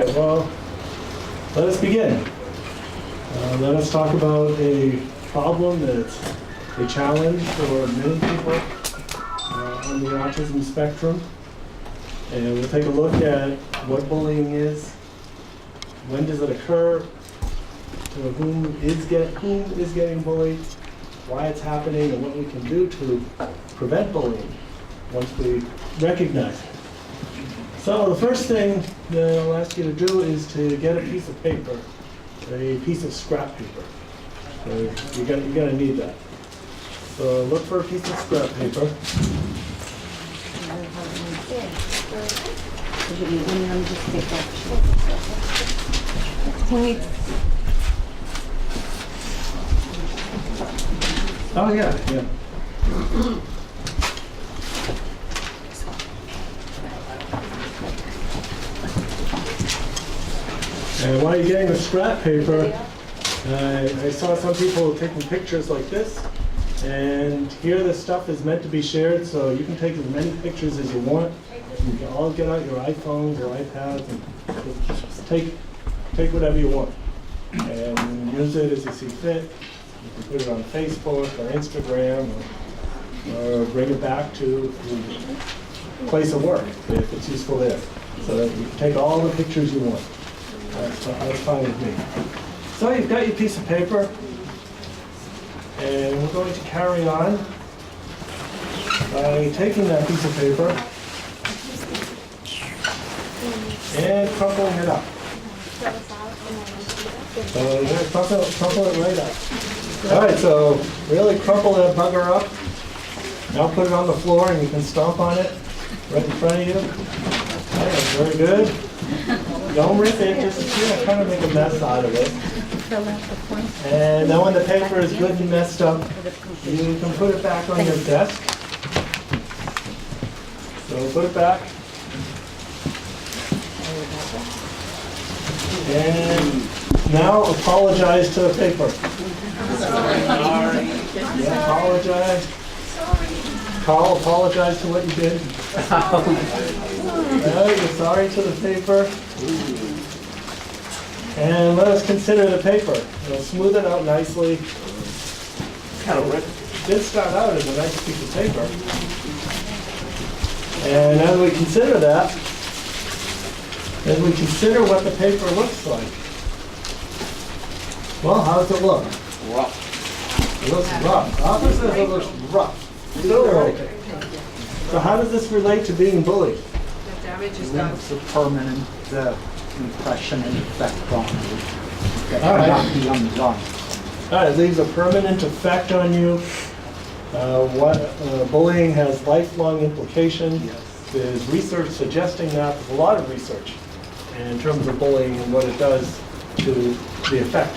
right, well, let us begin. Let us talk about a problem that's a challenge for many people on the autism spectrum. And we'll take a look at what bullying is, when does it occur, whom is getting bullied, why it's happening, and what we can do to prevent bullying once we recognize it. So the first thing that I'll ask you to do is to get a piece of paper, a piece of scrap paper. So you're gonna need that. So look for a piece of scrap paper. Oh yeah. And while you're getting the scrap paper, I saw some people taking pictures like this. And here this stuff is meant to be shared, so you can take as many pictures as you want. You can all get out your iPhones or iPads and just take whatever you want. And use it as you see fit. You can put it on Facebook or Instagram or bring it back to the place of work if it's useful there. So you can take all the pictures you want. That's fine with me. So you've got your piece of paper, and we're going to carry on by taking that piece of paper and crumpling it up. So you're going to crumple it right up. All right, so really crumple that bugger up. Now put it on the floor and you can stomp on it right in front of you. Okay, very good. Don't rip it, just kind of make a mess out of it. And then when the paper is good and messed up, you can put it back on your desk. So put it back. And now apologize to the paper. Sorry. Yeah, apologize. Carl, apologize to what you did. You're sorry to the paper. And let us consider the paper. Smooth it out nicely. It did start out as a nice piece of paper. And as we consider that, as we consider what the paper looks like, well, how does it look? Rough. It looks rough. Opposite, it looks rough. So how does this relate to being bullied? The damage is done. It's a permanent impression and effect on you that All right. cannot be undone. All right, it leaves a permanent effect on you. Bullying has lifelong implications. There's research suggesting that. There's a lot of research in terms of bullying and what it does to the effect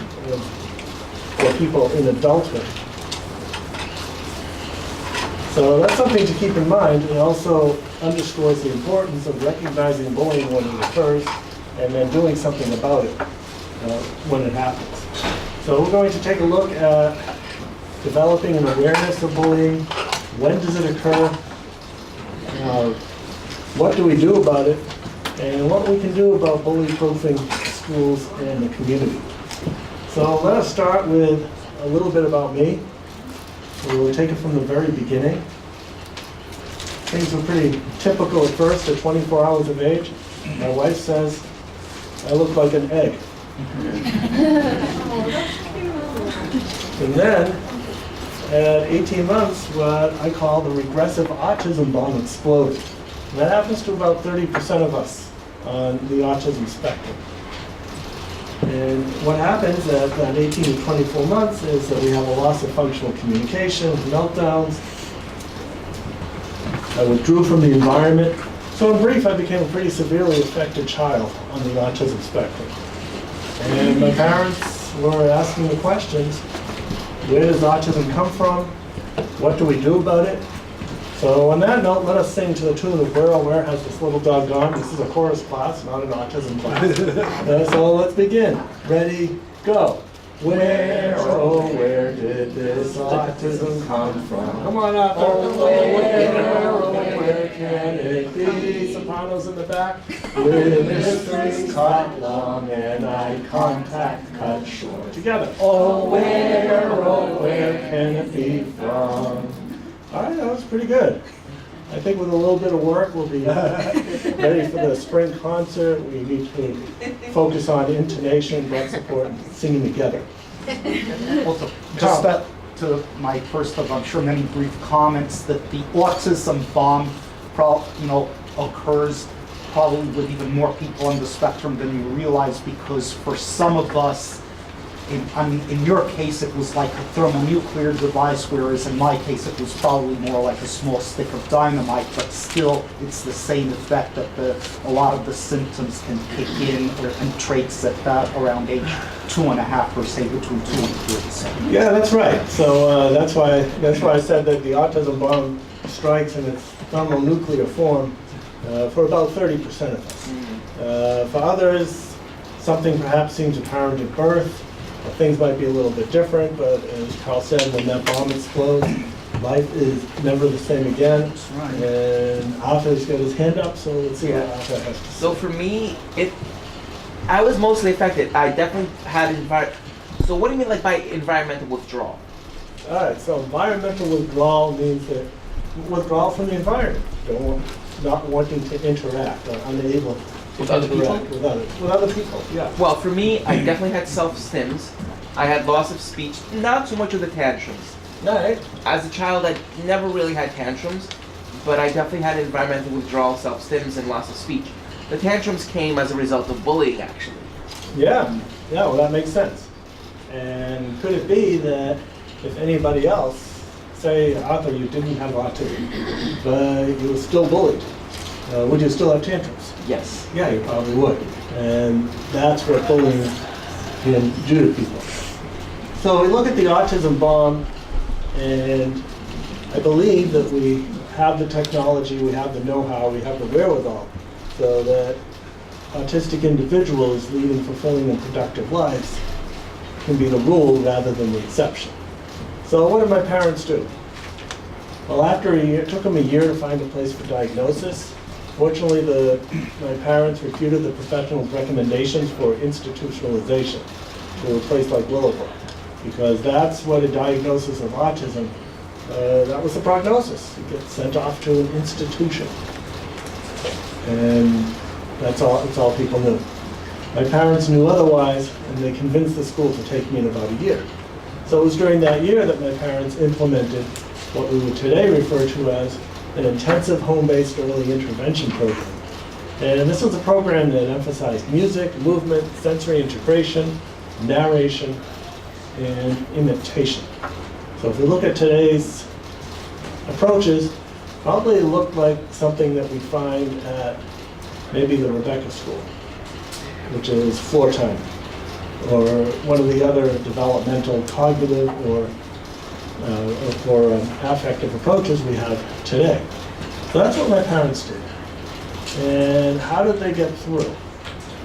for people in adulthood. So that's something to keep in mind. It also underscores the importance of recognizing bullying when it occurs and then doing something about it when it happens. So we're going to take a look at developing an awareness of bullying. When does it occur? What do we do about it? And what we can do about bully-proofing schools and the community. So let us start with a little bit about me. We'll take it from the very beginning. Things were pretty typical at first, at 24 hours of age. My wife says, I look like an egg. And then, at 18 months, what I call the regressive autism bomb exploded. And that happens to about 30% of us on the autism spectrum. And what happens at that 18 to 24 months is that we have a loss of functional communication, meltdowns. I withdrew from the environment. So in brief, I became a pretty severely affected child on the autism spectrum. And my parents were asking the questions, where does autism come from? What do we do about it? So on that note, let us sing to the tune of Where Oh Where Has This Little Dog Gone? This is a chorus class, not an autism class. So let's begin. Ready, go. Where, oh, where did this autism come from? Come on up. Oh, where, oh, where where can it be? Sopranos in the back. With mysteries cut long and eye contact cut short. Together. Oh, where can it be from? All right, that was pretty good. I think with a little bit of work, we'll be ready for the spring concert. We need to focus on intonation, breath support, and singing together. Also, just that to my first of, I'm sure, many brief comments, that the autism bomb, occurs probably with even more people on the spectrum than you realize, because for some of us, in your case, it was like a thermonuclear device, whereas in my case, it was probably more like a small stick of dynamite, but still, it's the same effect that a lot of the symptoms can kick in, and traits at that around age 2.5, or say between 2 and 3. Yeah, that's right. So that's why I said that the autism bomb strikes in its thermonuclear form for about 30% of us. For others, something perhaps seems apparent at birth. Things might be a little bit different, but as Carl said, when that bomb explodes, life is never the same again. That's right. And Arthur's got his hand up, so let's see what Arthur has to say. So for me, I was mostly affected. I definitely had So what do you mean like by environmental withdrawal? All right, so environmental withdrawal means that withdrawal from the environment, not wanting to interact, or unable to With other interact people? with other people. Yeah. Well, for me, I definitely had self-stims. I had loss of speech, not too much of the tantrums. All right. As a child, I never really had tantrums, but I definitely had environmental withdrawal, self-stims, and loss of speech. The tantrums came as a result of bullying, actually. Yeah. Well, that makes sense. And could it be that if anybody else, say Arthur, you didn't have autism, but you were still bullied, would you still have tantrums? Yes. Yeah, you probably would. And that's what bullying can do to people. So we look at the autism bomb, and I believe that we have the technology, we have the know-how, we have the wherewithal, so that autistic individuals leading fulfilling and productive lives can be the rule rather than the exception. So what did my parents do? Well, after a year, it took them a year to find a place for diagnosis. Fortunately, my parents refuted the professional's recommendations for institutionalization to a place like Willowbrook, because that's what a diagnosis of autism, that was the prognosis. You get sent off to an institution. And that's all people knew. My parents knew otherwise, and they convinced the school to take me in about a year. So it was during that year that my parents implemented what we would today refer to as an intensive home-based early intervention program. And this was a program that emphasized music, movement, sensory integration, narration, and imitation. So if we look at today's approaches, probably look like something that we find at maybe the Rebecca School, which is floor time, or one of the other developmental, cognitive, or affective approaches we have today. So that's what my parents did. And how did they get through?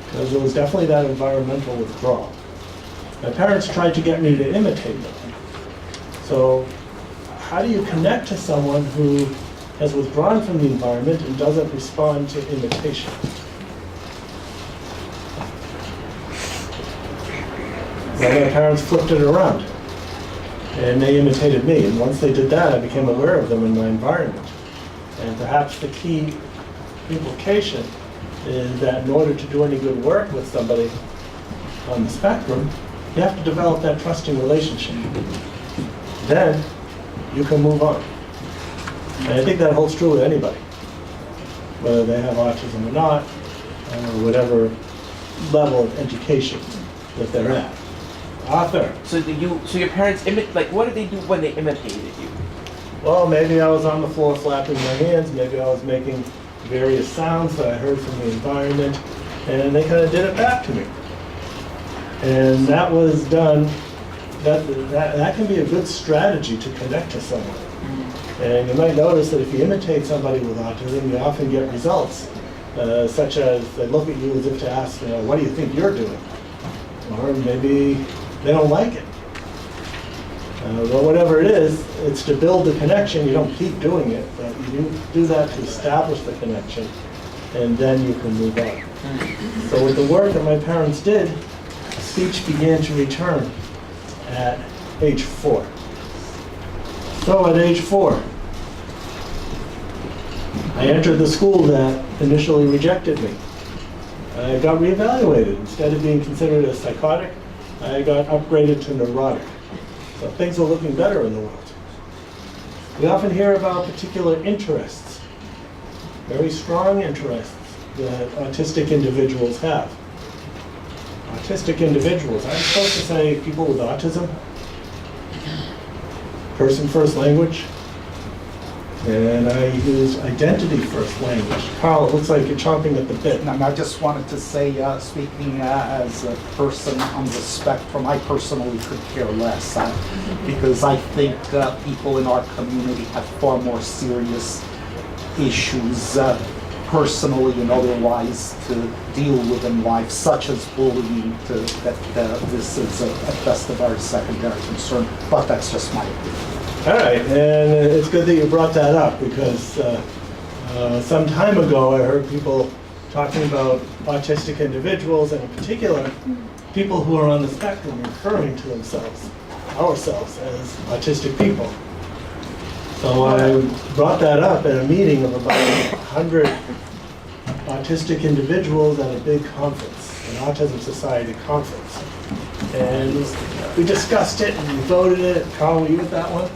Because there was definitely that environmental withdrawal. My parents tried to get me to imitate them. So how do you connect to someone who has withdrawn from the environment and doesn't respond to imitation? Well, my parents flipped it around, and they imitated me. And once they did that, I became aware of them in my environment. And perhaps the key implication is that in order to do any good work with somebody on the spectrum, you have to develop that trusting relationship. Then you can move on. And I think that holds true with anybody, whether they have autism or not, or whatever level of education that they're at. Arthur. So your parents what did they do when they imitated you? Well, maybe I was on the floor flapping my hands, maybe I was making various sounds that I heard from the environment, and they kind of did it back to me. And that was done, that can be a good strategy to connect to someone. And you might notice that if you imitate somebody with autism, you often get results, such as they look at you as if to ask, what do you think you're doing? Or maybe they don't like it. But whatever it is, it's to build the connection. You don't keep doing it, but you do that to establish the connection, and then you can move on. So with the work that my parents did, speech began to return at age 4. So at age 4, I entered the school that initially rejected me. I got reevaluated. Instead of being considered as psychotic, I got upgraded to neurotic. So things are looking better in the world. We often hear about particular interests, very strong interests that autistic individuals have. Autistic individuals, I'm supposed to say people with autism, person first language, and I use identity first language. Carl, it looks like you're chomping at the bit. And I just wanted to say, speaking as a person on the spectrum, I personally could care less, because I think people in our community have far more serious issues, personally and otherwise, to deal with in life, such as bullying, that this is at best a very secondary concern, but that's just my opinion. All right, and it's good that you brought that up, because some time ago I heard people talking about autistic individuals, and in particular, people who are on the spectrum referring to themselves, ourselves, as autistic people. So I brought that up at a meeting of about 100 autistic individuals at a big conference, an Autism Society conference. And we discussed it and we voted it. Carl, were you at that one?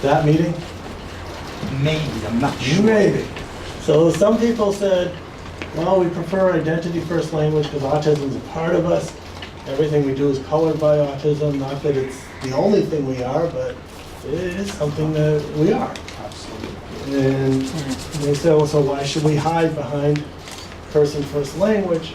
That meeting? Maybe, I'm not sure. Maybe. So some people said, well, we prefer identity first language because autism is a part of us. Everything we do is colored by autism. Not that it's the only thing we are, but it is something that we are. Absolutely. And they said, well, so why should we hide behind person first language?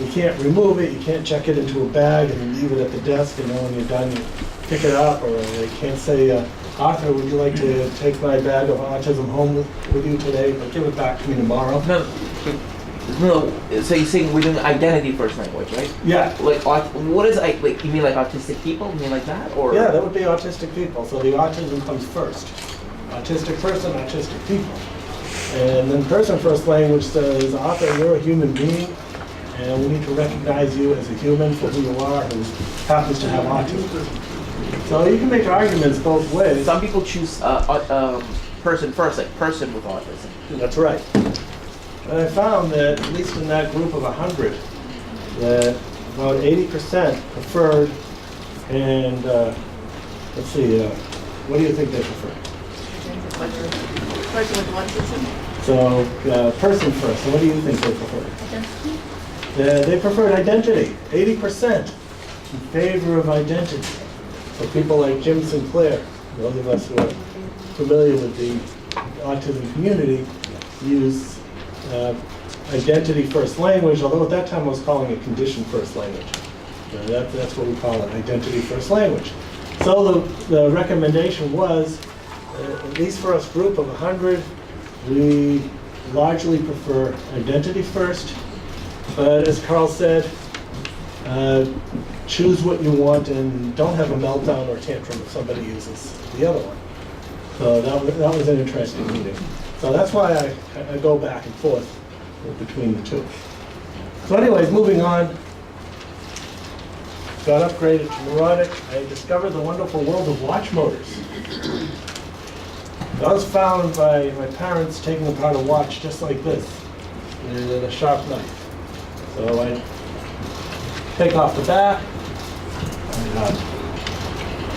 You can't remove it, you can't check it into a bag and leave it at the desk, and then when you're done, you pick it up, or they can't say, Arthur, would you like to take my bag of autism home with you today, but give it back to me tomorrow? No, so you're saying we're doing identity first language, right? Yeah. Like, what is, like, you mean like autistic people? You mean like that, or? Yeah, that would be autistic people, so the autism comes first. Autistic person, autistic people. And then person first language says, Arthur, you're a human being, and we need to recognize you as a human for who you are, who happens to have autism. So you can make arguments both ways. Some people choose person first, like person with autism. That's right. And I found that, at least in that group of 100, that about 80% preferred, and let's see, what do you think they prefer? Person with autism. So, person first, so what do you think they prefer? Identity. They preferred identity, 80% in favor of identity. So people like Jim Sinclair, those of us who are familiar with the autism community, use identity first language, although at that time I was calling it condition first language. That's what we call it, identity first language. So the recommendation was, at least for us group of 100, we largely prefer identity first, but as Carl said, choose what you want and don't have a meltdown or tantrum if somebody uses the other one. So that was an interesting meeting. So that's why I go back and forth between the two. So anyways, moving on. Got upgraded to neurotic. I discovered the wonderful world of watch motors. I was found by my parents taking apart a watch just like this with a sharp knife. So I take off the back,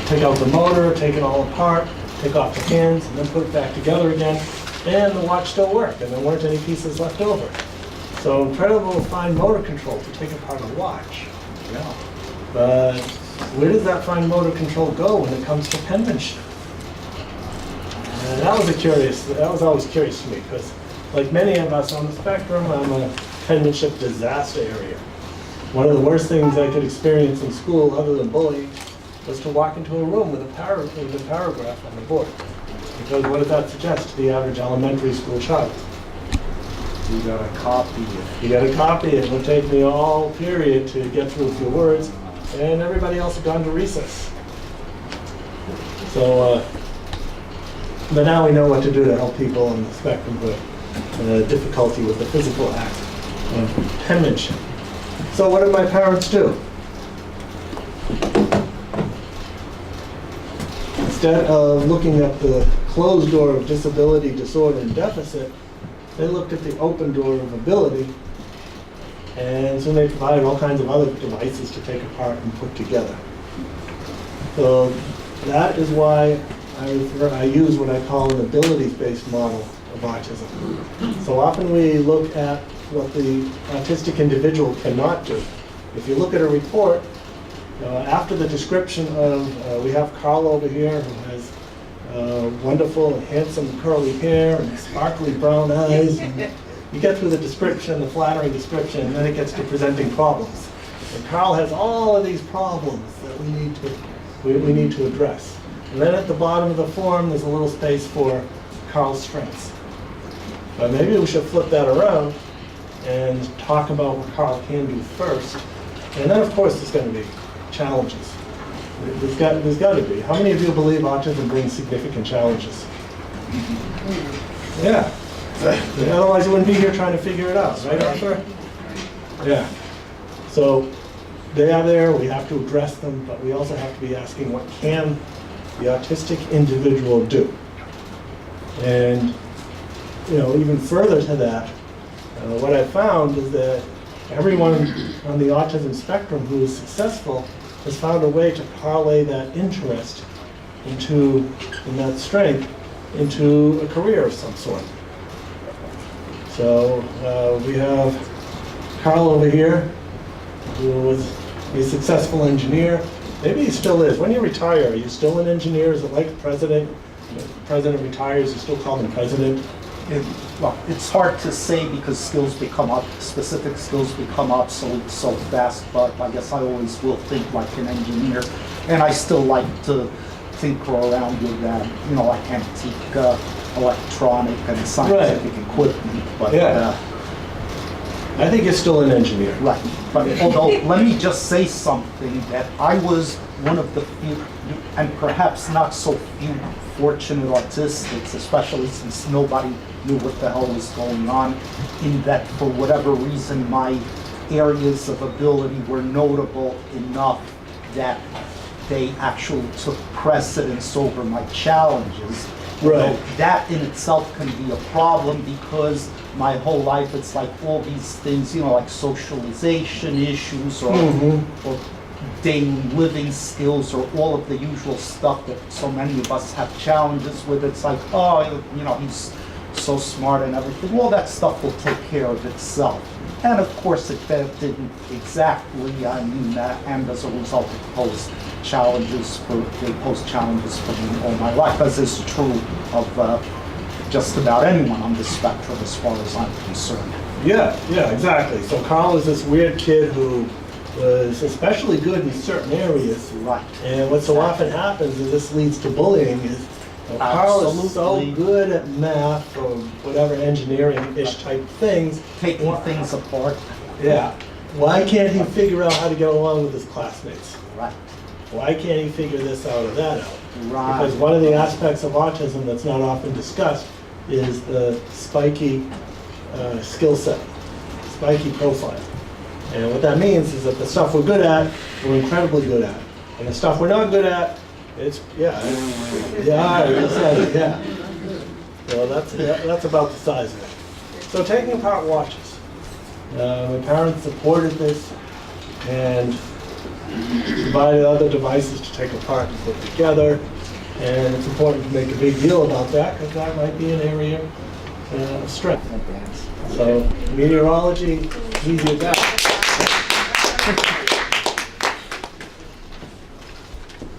take out the motor, take it all apart, take off the hands, and then put it back together again, and the watch still worked, and there weren't any pieces left over. So incredible fine motor control to take apart a watch. Yeah. But where does that fine motor control go when it comes to penmanship? And that was always curious to me, because like many of us on the spectrum, I'm a penmanship disaster area. One of the worst things I could experience in school, other than bullying, was to walk into a room with a paragraph on the board. Because what does that suggest to the average elementary school child? You gotta copy it. You gotta copy it. It would take me all period to get through a few words, and everybody else had gone to recess. So, but now we know what to do to help people on the spectrum with difficulty with the physical act of penmanship. So what did my parents do? Instead of looking at the closed door of disability, disorder, and deficit, they looked at the open door of ability, and so they provided all kinds of other devices to take apart and put together. So that is why I use what I call an abilities-based model of autism. So often we look at what the autistic individual cannot do. If you look at a report, after the description of, we have Carl over here who has wonderful and handsome curly hair and sparkly brown eyes. And you get through the description, the flattering description, and then it gets to presenting problems. And Carl has all of these problems that we need to address. And then at the bottom of the form, there's a little space for Carl's strengths. But maybe we should flip that around and talk about what Carl can do first. And then, of course, there's going to be challenges. There's got to be. How many of you believe autism brings significant challenges? Yeah. Otherwise, you wouldn't be here trying to figure it out, right, Arthur? Yeah. So they are there. We have to address them, but we also have to be asking, what can the autistic individual do? And even further to that, what I found is that everyone on the autism spectrum who is successful has found a way to parlay that interest and that strength into a career of some sort. So we have Carl over here, who was a successful engineer. Maybe he still is. When you retire, are you still an engineer? Is it like the president? The president retires, you still call him president? Well, it's hard to say because specific skills become obsolete so fast, but I guess I always will think like an engineer. And I still like to tinker around with like antique electronic and scientific equipment. But, yeah. I think you're still an engineer. Right. But although, let me just say something, that I was one of the few, and perhaps not so few, fortunate autistics, especially since nobody knew what the hell was going on, in that for whatever reason my areas of ability were notable enough that they actually took precedence over my challenges. Right. Although that in itself can be a problem, because my whole life it's like all these things, like socialization issues or daily living skills or all of the usual stuff that so many of us have challenges with. It's like, he's so smart and everything. All that stuff will take care of itself. And of course it didn't exactly, and as a result it posed challenges for me all my life, as is true of just about anyone on the spectrum as far as I'm concerned. Yeah, exactly. So Carl is this weird kid who was especially good in certain areas. Right. And what so often happens is this leads to bullying. Carl is so good at math or whatever engineering-ish type things. Taking things apart. Yeah. Why can't he figure out how to get along with his classmates? Right. Why can't he figure this out or that out? Right. Because one of the aspects of autism that's not often discussed is the spiky skill set, spiky profile. And what that means is that the stuff we're good at, we're incredibly good at. And the stuff we're not good at, yeah. So that's about the size of it. So taking apart watches. My parents supported this and provided other devices to take apart and put together. And it's important to make a big deal about that because that might be an area of strength. So meteorology, easy as that.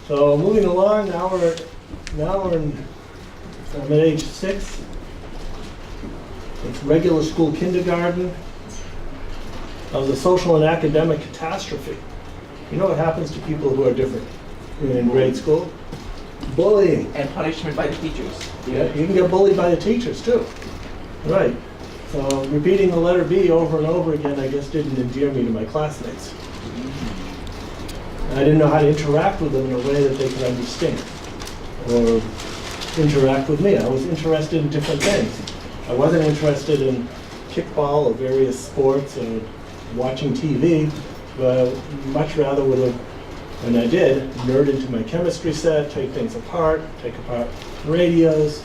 So moving along, I'm at age 6. It's regular school kindergarten. That was a social and academic catastrophe. You know what happens to people who are different in grade school? Bullying. And punishment by the teachers. Yeah, you can get bullied by the teachers too. Right. So repeating the letter B over and over again, I guess, didn't endear me to my classmates. And I didn't know how to interact with them in a way that they could understand. or interact with me. I was interested in different things. I wasn't interested in kickball or various sports or watching TV, but much rather would have, when I did, nerd into my chemistry set, take things apart, take apart radios.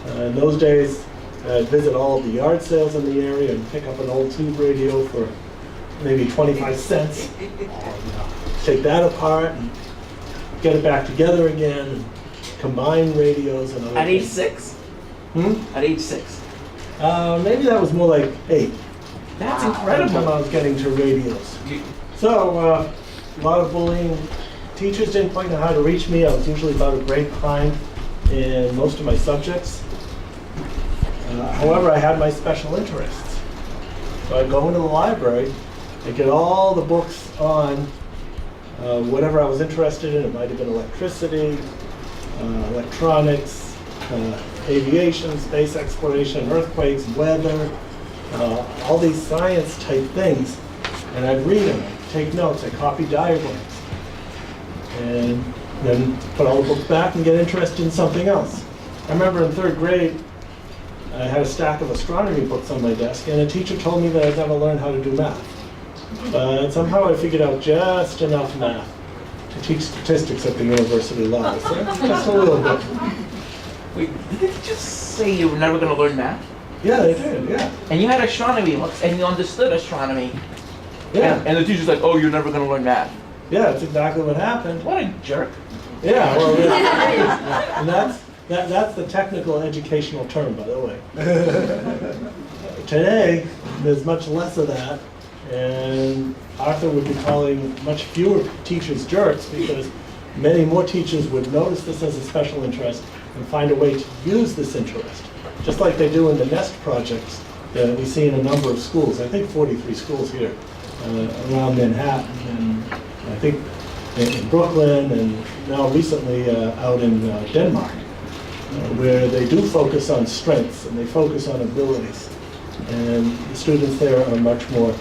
In those days, I'd visit all of the yard sales in the area and pick up an old tube radio for maybe 25 cents. Take that apart and get it back together again, and combine radios and other At age things. 6? At age 6. Maybe that was more like 8. That's By the time incredible. I was getting to radios. So, a lot of bullying. Teachers didn't quite know how to reach me. I was usually about a grade behind in most of my subjects. However, I had my special interests. So I'd go into the library, I'd get all the books on whatever I was interested in. It might have been electricity, electronics, aviation, space exploration, earthquakes, weather, all these science type things. And I'd read them, take notes, I'd copy diagrams, and then put all the books back and get interested in something else. I remember in 3rd grade, I had a stack of astronomy books on my desk, and a teacher told me that I'd never learn how to do math. But somehow I figured out just enough math to teach statistics at the university level, so just a little bit. Wait, did they just say you were never going to learn math? Yeah, they did, yeah. And you had astronomy books, and you understood astronomy. Yeah, And the teacher's like, oh, you're never going to learn math. yeah, that's exactly what happened. What a jerk. Yeah, well, yeah. And that's the technical educational term, by the way. Today, there's much less of that, and Arthur would be calling much fewer teachers jerks because many more teachers would notice this as a special interest and find a way to use this interest, just like they do in the NEST projects that we see in a number of schools. I think 43 schools here around Manhattan, and I think in Brooklyn, and now recently out in Denmark, where they do focus on strengths and they focus on abilities. And the students there are much more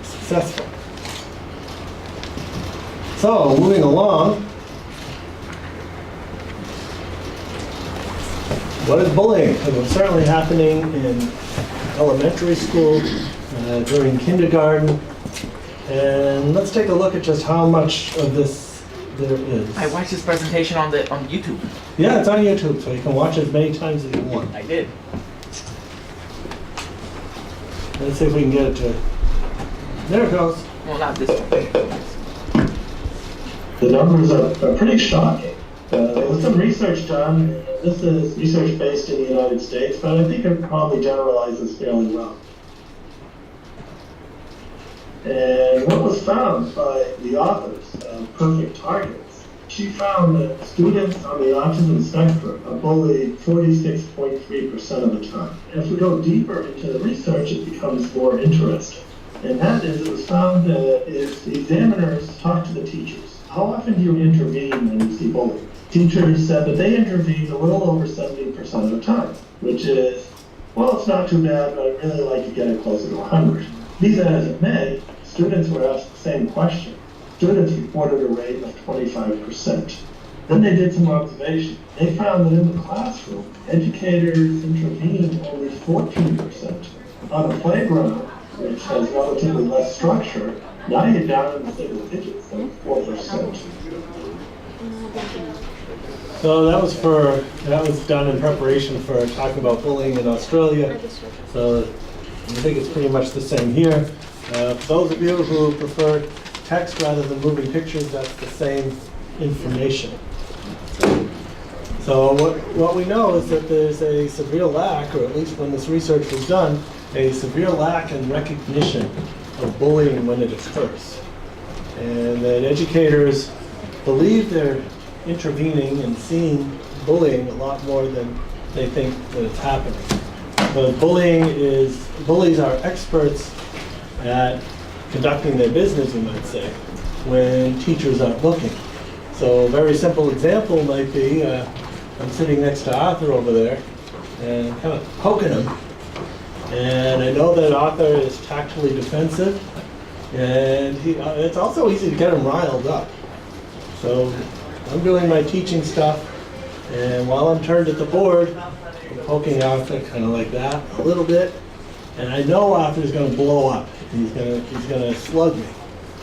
successful. So, moving along, what is bullying? It was certainly happening in elementary school, during kindergarten, and let's take a look at just how much of this there is. I watched this presentation on YouTube. Yeah, it's on YouTube, so you can watch it as many times as you want. I did. Let's see if we can get it to... There it goes. Well, not this one. The numbers are pretty shocking. There was some research done. This is research based in the United States, but I think it probably generalizes fairly well. And what was found by the authors of Perfect Targets, she found that students on the autism spectrum are bullied 46.3% of the time. And if we go deeper into the research, it becomes more interesting. And that is, it was found that if the examiners talk to the teachers, how often do you intervene when you see bullying? Teachers said that they intervene a little over 70% of the time, which is, well, it's not too bad, but I'd really like to get it closer to 100. Be that as it may, students were asked the same question. Students reported a rate of 25%. Then they did some observation. They found that in the classroom, educators intervened only 14%. On the playground, which has relatively less structure, now you're down in the single digits, so 4%. So that was done in preparation for talking about bullying in Australia. So I think it's pretty much the same here. For those of you who prefer text rather than moving pictures, that's the same information. So what we know is that there's a severe lack, or at least when this research was done, a severe lack in recognition of bullying when it occurs. And that educators believe they're intervening and seeing bullying a lot more than they think that it's happening. But bullies are experts at conducting their business, you might say, when teachers aren't looking. So a very simple example might be, I'm sitting next to Arthur over there and kind of poking him. And I know that Arthur is tactfully defensive, and it's also easy to get him riled up. So I'm doing my teaching stuff, And while I'm turned at the board, I'm poking Arthur kind of like that, a little bit. And I know Arthur's going to blow up. He's gonna slug me.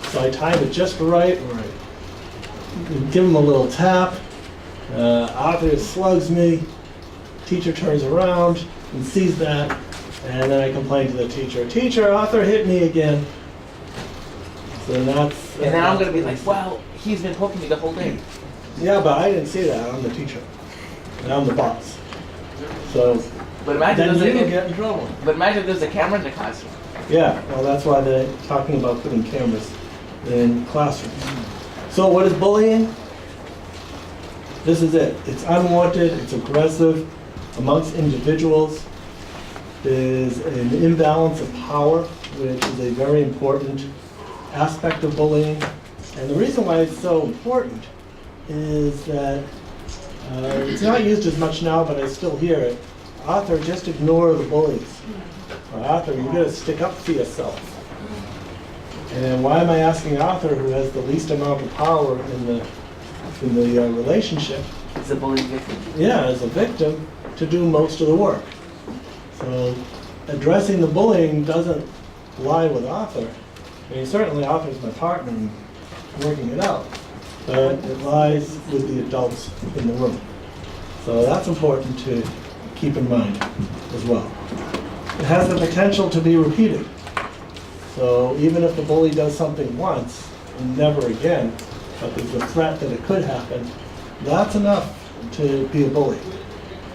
So I time it just right, where I give him a little tap. Arthur slugs me. Teacher turns around and sees that, and then I complain to the teacher. Teacher, Arthur hit me again. So that's. And then I'm gonna be like, well, he's been poking me the whole day. Yeah, but I didn't see that. I'm the teacher, and I'm the boss. So. But imagine Then you there's get in trouble. But imagine there's a camera in the classroom. Yeah, well, that's why they're talking about putting cameras in classrooms. So what is bullying? This is it. It's unwanted, it's aggressive amongst individuals. There's an imbalance of power, which is a very important aspect of bullying. And the reason why it's so important is that it's not used as much now, but I still hear it. Arthur, just ignore the bullies. Or Arthur, you gotta stick up for yourself. And why am I asking Arthur, who has the least amount of power in the relationship? It's a bullying victim. Yeah, as a victim, to do most of the work. So addressing the bullying doesn't lie with Arthur. I mean, certainly Arthur's my partner in working it out, but it lies with the adults in the room. So that's important to keep in mind as well. It has the potential to be repeated. So even if the bully does something once and never again, but there's a threat that it could happen, that's enough to be a bully.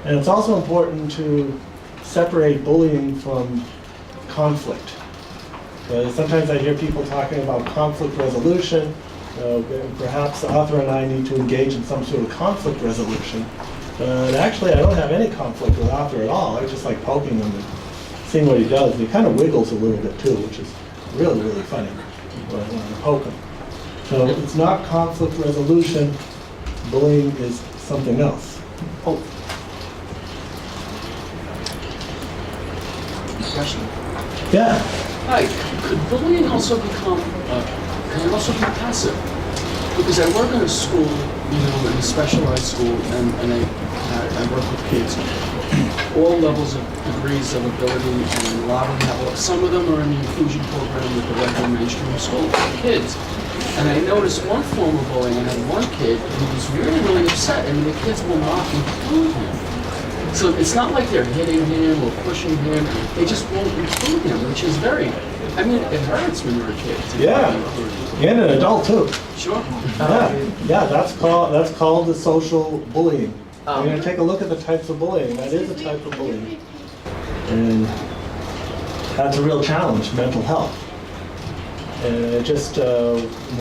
And it's also important to separate bullying from conflict. Sometimes I hear people talking about conflict resolution. Perhaps Arthur and I need to engage in some sort of conflict resolution. But actually, I don't have any conflict with Arthur at all. I just like poking him and seeing what he does. And he kind of wiggles a little bit too, which is really, really funny when I poke him. So it's not conflict resolution. Bullying is something else. Oh. Question. Yeah. Hi. Could bullying also become, can it also be passive? Because I work in a school, you know, in a specialized school, and I work with kids, all levels of degrees of ability, and a lot of them have, some of them are in the inclusion program with the regular mainstream school kids. And I noticed one form of bullying, I had one kid who was really, really upset, and the kids will not include him. So it's not like they're hitting him or pushing him, they just won't include him, which is very, I mean, it hurts when you're a kid. Yeah, and an adult too. Sure. Yeah, that's called the social bullying. You're going to take a look at the types of bullying. That is a type of bullying. And that's a real challenge, mental health. And it just